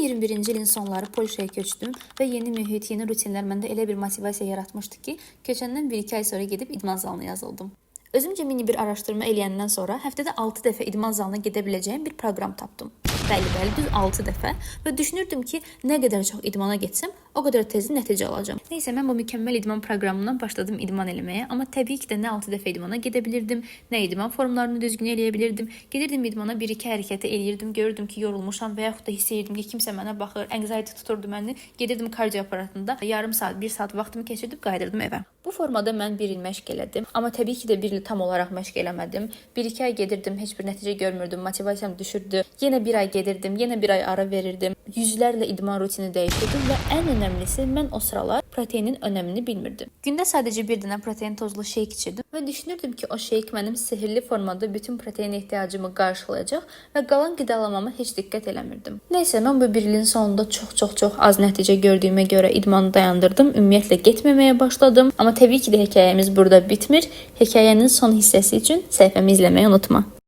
2021-ci ilin sonları Polşaya köçdüm və yeni mühit, yeni rutinlər məndə elə bir motivasiya yaratmışdı ki, köçəndən 1-2 ay sonra gedib idman zalına yazıldım. Özümcə mini bir araşdırma eləyəndən sonra həftədə 6 dəfə idman zalına gedə biləcəyim bir proqram tapdım. Bəli, düz 6 dəfə və düşünürdüm ki, nə qədər çox idmana getsəm, o qədər tez nəticə alacağam. Neysə, mən bu mükəmməl idman proqramından başladım idman eləməyə, amma təbii ki də nə 6 dəfə idmana gedə bilirdim, nə idman formlarını düzgün eləyə bilirdim. Gedirdim idmana 1-2 hərəkəti eləyirdim, görürdüm ki, yorulmuşam və yaxud da hiss edirdim ki, kimsə mənə baxır, anxiety tuturdu məni. Gedirdim kardio aparatında, yarım saat, 1 saat vaxtımı keçirdib qayıdırdım evə. Bu formada mən 1 il məşq elədim, amma təbii ki də 1 il tam olaraq məşq eləmədim. 1-2 ay gedirdim, heç bir nəticə görmürdüm, motivasiyam düşürdü. Yenə 1 ay gedirdim, yenə 1 ay ara verirdim. Yüzlərlə idman rutini dəyişdirdim və ən önəmlisi mən o sıralar proteinin önəmini bilmirdim. Gündə sadəcə bir dənə protein tozlu shake içirdim və düşünürdüm ki, o shake mənim sehirli formada bütün protein ehtiyacımı qarşılayacaq və qalan qidalamama heç diqqət eləmirdim. Nəysə, mən bu 1 ilin sonunda çox az nəticə gördüyümə görə idmanı dayandırdım, ümumiyyətlə getməməyə başladım. Amma təbii ki də hekayəmiz burada bitmir. Hekayənin son hissəsi üçün səhifəmi izləməyi unutma.